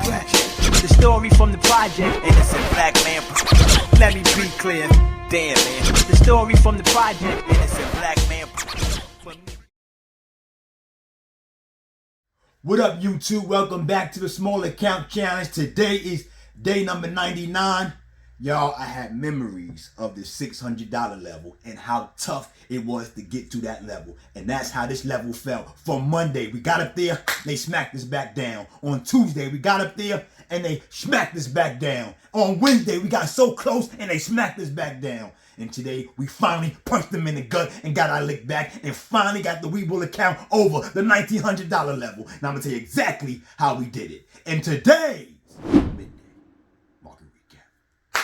scratch. The story from the project, innocent black man. Let me be clear. Damn, man. The story from the project, innocent black man. What up, YouTube? Welcome back to the Small Account Challenge. Today is day number 99. Y'all, I had memories of the $600 level and how tough it was to get to that level. And that's how this level felt. From Monday, we got up there, they smacked us back down. On Tuesday, we got up there and they smacked us back down. On Wednesday, we got so close and they smacked us back down. And today, we finally punched them in the gut and got our lick back and finally got the Webull account over the $1,900 level. Now, I'm going to tell you exactly how we did it. And today's midday market recap.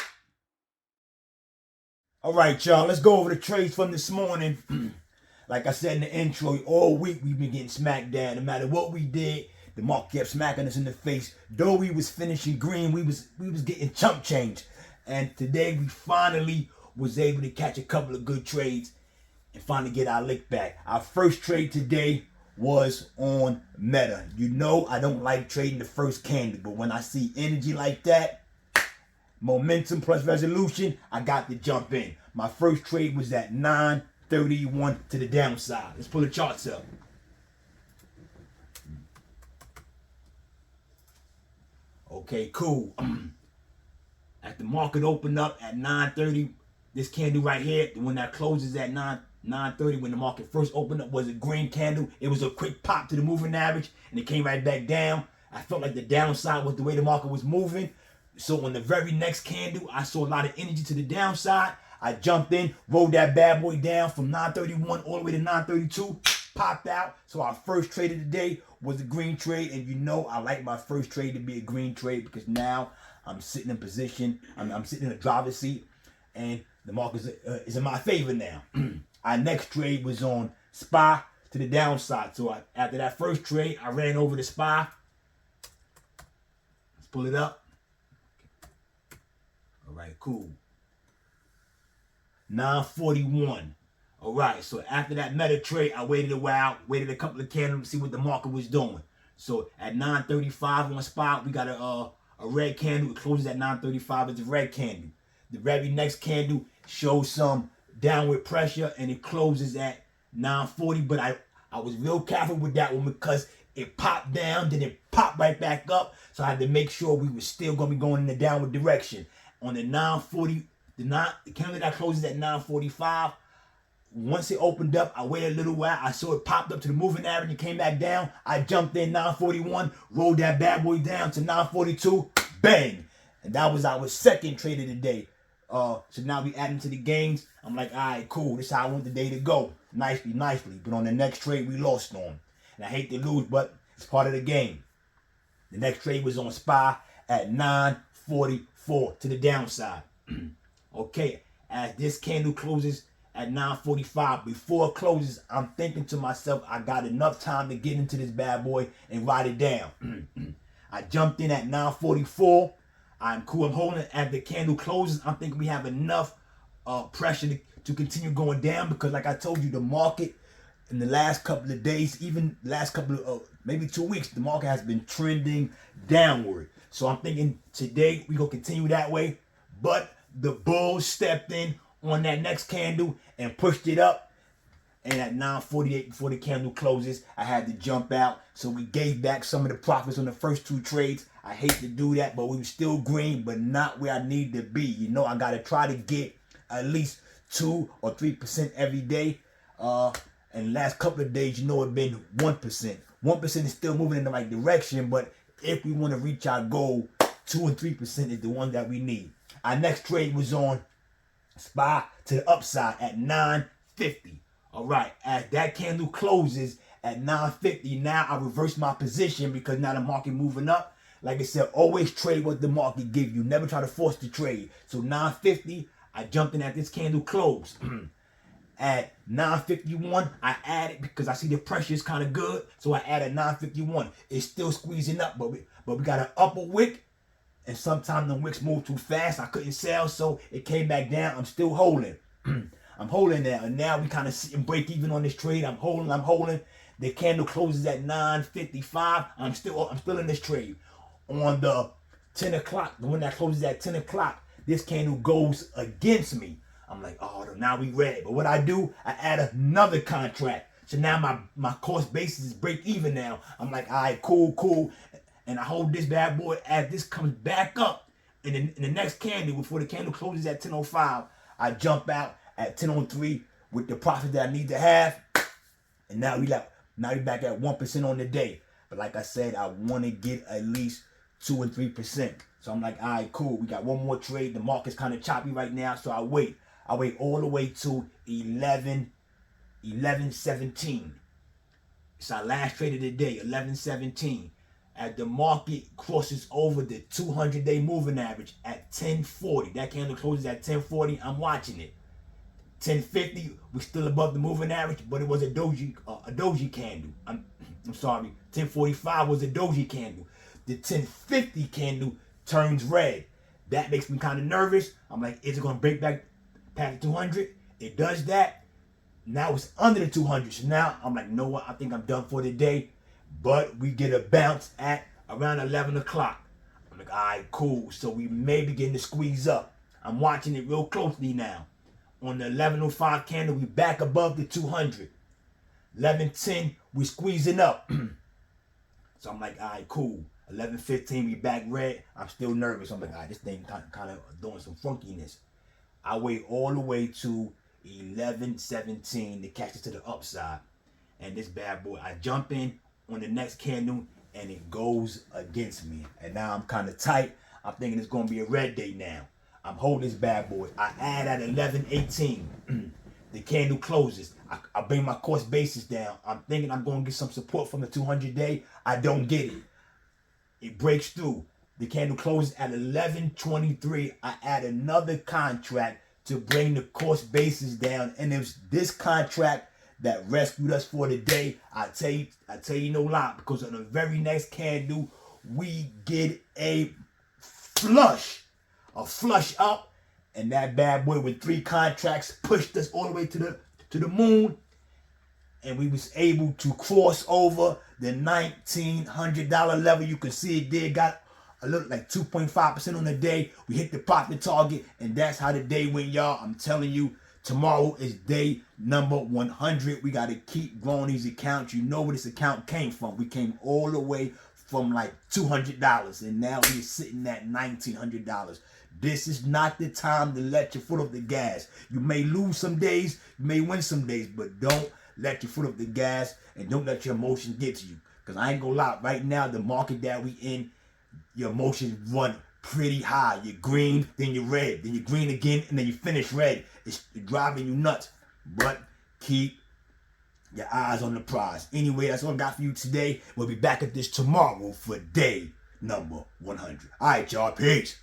All right, y'all, let's go over the trades from this morning. Like I said in the intro, all week we've been getting smacked down. No matter what we did, the market kept smacking us in the face. Though we was finishing green, we was getting chump change. And today we finally was able to catch a couple of good trades and finally get our lick back. Our first trade today was on Meta. You know I don't like trading the first candle, but when I see energy like that, momentum plus resolution, I got to jump in. My first trade was at 931 to the downside. Let's pull the charts up. Okay, cool. At the market opened up at 930, this candle right here, the one that closes at 930 when the market first opened up, was a green candle. It was a quick pop to the moving average and it came right back down. I felt like the downside was the way the market was moving. So on the very next candle, I saw a lot of energy to the downside. I jumped in, rolled that bad boy down from 931 all the way to 932, popped out. So our first trade of the day was a green trade. And you know I like my first trade to be a green trade because now I'm sitting in position. I'm sitting in the driver's seat and the market is in my favor now. Our next trade was on SPY to the downside. So after that first trade, I ran over the SPY. Let's pull it up. All right, cool. 941. All right, so after that Meta trade, I waited a while, waited a couple of candles to see what the market was doing. So at 935 on SPY, we got a red candle. It closes at 935. It's a red candle. The very next candle shows some downward pressure and it closes at 940. But I was real careful with that one because it popped down, then it popped right back up. So I had to make sure we were still going to be going in the downward direction. On the 940, the candle that closes at 945, once it opened up, I waited a little while. I saw it popped up to the moving average and came back down. I jumped in 941, rolled that bad boy down to 942, bang. And that was our second trade of the day. So now we adding to the gains. I'm like, all right, cool. This is how I want the day to go. Nicely. But on the next trade, we lost on. And I hate to lose, but it's part of the game. The next trade was on SPY at 944 to the downside. Okay, as this candle closes at 945, before it closes, I'm thinking to myself, I got enough time to get into this bad boy and ride it down. I jumped in at 944. I'm cool. I'm holding it as the candle closes. I'm thinking we have enough pressure to continue going down because, like I told you, the market in the last couple of days, even last couple of maybe 2 weeks, the market has been trending downward. So I'm thinking today we gonna continue that way. But the bulls stepped in on that next candle and pushed it up. And at 9:48 before the candle closes, I had to jump out. So we gave back some of the profits on the first two trades. I hate to do that, but we were still green, but not where I need to be. You know, I got to try to get at least 2 or 3% every day. And the last couple of days, you know, it's been 1%. 1% is still moving in the right direction, but if we want to reach our goal, 2 and 3% is the one that we need. Our next trade was on SPY to the upside at 950. All right, as that candle closes at 950, now I reverse my position because now the market moving up. Like I said, always trade what the market gives you. Never try to force the trade. So 950, I jumped in at this candle close. At 951, I added because I see the pressure is kind of good. So I added 951. It's still squeezing up, but we got an upper wick. And sometimes the wicks move too fast. I couldn't sell, so it came back down. I'm still holding. I'm holding now. And now we kind of sit and break even on this trade. I'm holding. The candle closes at 955. I'm still in this trade. On the 10 o'clock, the one that closes at 10 o'clock, this candle goes against me. I'm like, oh, now we ready. But what I do, I add another contract. So now my cost basis is break even now. I'm like, all right, cool. And I hold this bad boy as this comes back up. In the next candle, before the candle closes at 10:05, I jump out at 10:03 with the profit that I need to have. And now we back at 1% on the day. But like I said, I want to get at least 2 and 3%. So I'm like, all right, cool. We got one more trade. The market's kind of choppy right now, so I wait all the way to 11:17. It's our last trade of the day, 11:17. As the market crosses over the 200-day moving average at 10:40. That candle closes at 10:40. I'm watching it. 10:50, we're still above the moving average, but it was a doji candle. I'm sorry. 10:45 was a doji candle. The 10:50 candle turns red. That makes me kind of nervous. I'm like, is it going to break back past the 200? It does that. Now it's under the 200. So now I'm like, you know what? I think I'm done for the day. But we get a bounce at around 11 o'clock. I'm like, all right, cool. So we may begin to squeeze up. I'm watching it real closely now. On the 11:05 candle, we back above the 200. 11:10, we squeezing up. So I'm like, all right, cool. 11:15, we back red. I'm still nervous. I'm like, all right, this thing kind of doing some funkiness. I wait all the way to 11:17 to catch it to the upside. And this bad boy, I jump in on the next candle and it goes against me. And now I'm kind of tight. I'm thinking it's going to be a red day now. I'm holding this bad boy. I add at 11:18. The candle closes. I bring my cost basis down. I'm thinking I'm going to get some support from the 200-day. I don't get it. It breaks through. The candle closes at 11:23. I add another contract to bring the cost basis down. And it's this contract that rescued us for the day. I tell you no lie, because on the very next candle, we get a flush up, and that bad boy with 3 contracts pushed us all the way to the moon, and we was able to cross over the $1,900 level. You can see it did got a little like 2.5% on the day. We hit the profit target, and that's how the day went, y'all. I'm telling you, tomorrow is day number 100. We got to keep growing these accounts. You know where this account came from. We came all the way from like $200, and now we're sitting at $1,900. This is not the time to let your foot off the gas. You may lose some days, you may win some days, but don't let your foot off the gas and don't let your emotions get to you. Because I ain't gonna lie, right now, the market that we in, your emotions run pretty high. You're green, then you're red, then you're green again, and then you finish red. It's driving you nuts. But keep your eyes on the prize. Anyway, that's all I got for you today. We'll be back at this tomorrow for day number 100. All right, y'all. Peace.